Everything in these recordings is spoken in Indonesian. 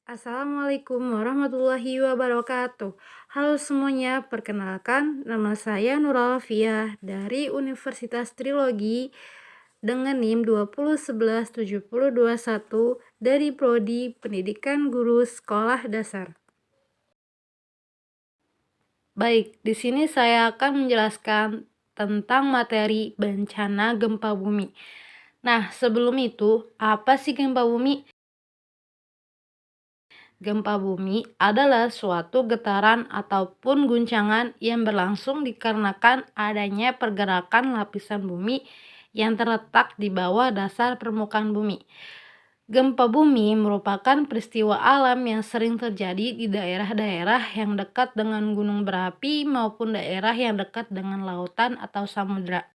Assalamualaikum warahmatullahi wabarakatuh. Halo semuanya, perkenalkan nama saya Nurul Alfiah dari Universitas Trilogi dengan NIM 20117021 dari Prodi Pendidikan Guru Sekolah Dasar. Baik, di sini saya akan menjelaskan tentang materi bencana gempa bumi. Nah, sebelum itu, apa sih gempa bumi? Gempa bumi adalah suatu getaran ataupun guncangan yang berlangsung dikarenakan adanya pergerakan lapisan bumi yang terletak di bawah dasar permukaan bumi. Gempa bumi merupakan peristiwa alam yang sering terjadi di daerah-daerah yang dekat dengan gunung berapi maupun daerah yang dekat dengan lautan atau samudra.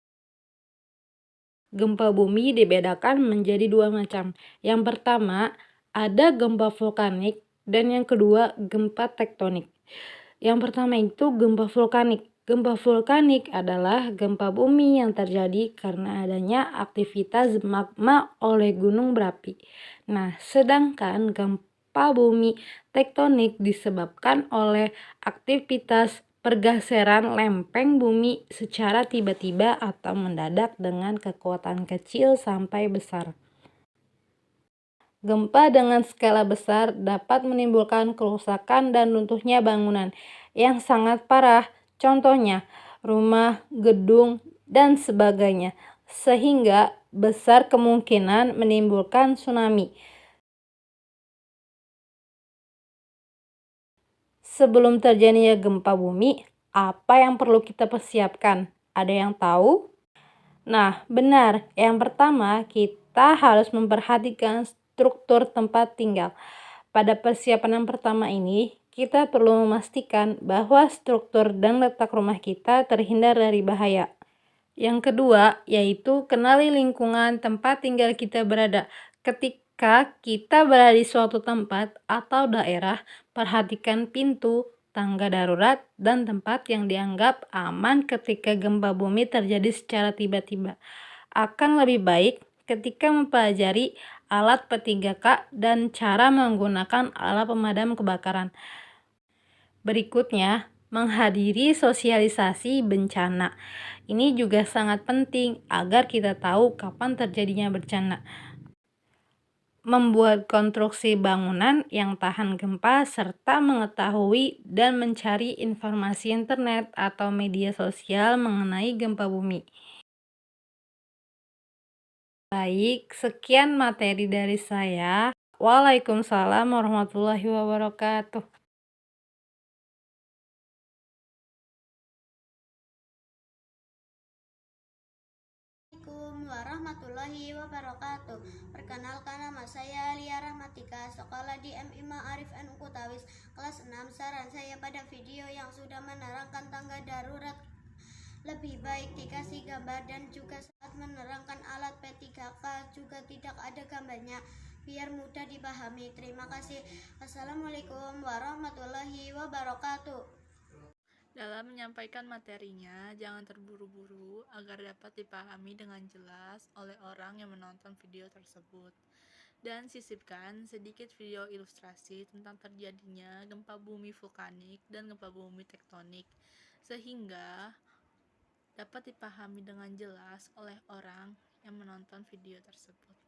Gempa bumi dibedakan menjadi dua macam. Yang pertama, ada gempa vulkanik dan yang kedua gempa tektonik. Yang pertama itu gempa vulkanik. Gempa vulkanik adalah gempa bumi yang terjadi karena adanya aktivitas magma oleh gunung berapi. Nah, sedangkan gempa bumi tektonik disebabkan oleh aktivitas pergeseran lempeng bumi secara tiba-tiba atau mendadak dengan kekuatan kecil sampai besar. Gempa dengan skala besar dapat menimbulkan kerusakan dan runtuhnya bangunan yang sangat parah, contohnya rumah, gedung, dan sebagainya, sehingga besar kemungkinan menimbulkan tsunami. Sebelum terjadinya gempa bumi, apa yang perlu kita persiapkan? Ada yang tahu? Nah, benar. Yang pertama, kita harus memperhatikan struktur tempat tinggal. Pada persiapan yang pertama ini, kita perlu memastikan bahwa struktur dan letak rumah kita terhindar dari bahaya. Yang kedua, yaitu kenali lingkungan tempat tinggal kita berada. Ketika kita berada di suatu tempat atau daerah, perhatikan pintu, tangga darurat, dan tempat yang dianggap aman ketika gempa bumi terjadi secara tiba-tiba. Akan lebih baik ketika mempelajari alat P3K dan cara menggunakan alat pemadam kebakaran. Berikutnya, menghadiri sosialisasi bencana. Ini juga sangat penting agar kita tahu kapan terjadinya bencana. Membuat konstruksi bangunan yang tahan gempa serta mengetahui dan mencari informasi internet atau media sosial mengenai gempa bumi. Baik, sekian materi dari saya. Waalaikumsalam warahmatullahi wabarakatuh. Assalamualaikum warahmatullahi wabarakatuh. Perkenalkan nama saya Lia Rahmatika, sekolah di MI Ma'arif NU Kutawis, kelas 6. Saran saya pada video yang sudah menerangkan tangga darurat lebih baik dikasih gambar, dan juga saat menerangkan alat P3K juga tidak ada gambarnya biar mudah dipahami. Terima kasih. Assalamualaikum warahmatullahi wabarakatuh. Dalam menyampaikan materinya, jangan terburu-buru agar dapat dipahami dengan jelas oleh orang yang menonton video tersebut. Dan sisipkan sedikit video ilustrasi tentang terjadinya gempa bumi vulkanik dan gempa bumi tektonik, sehingga dapat dipahami dengan jelas oleh orang yang menonton video tersebut.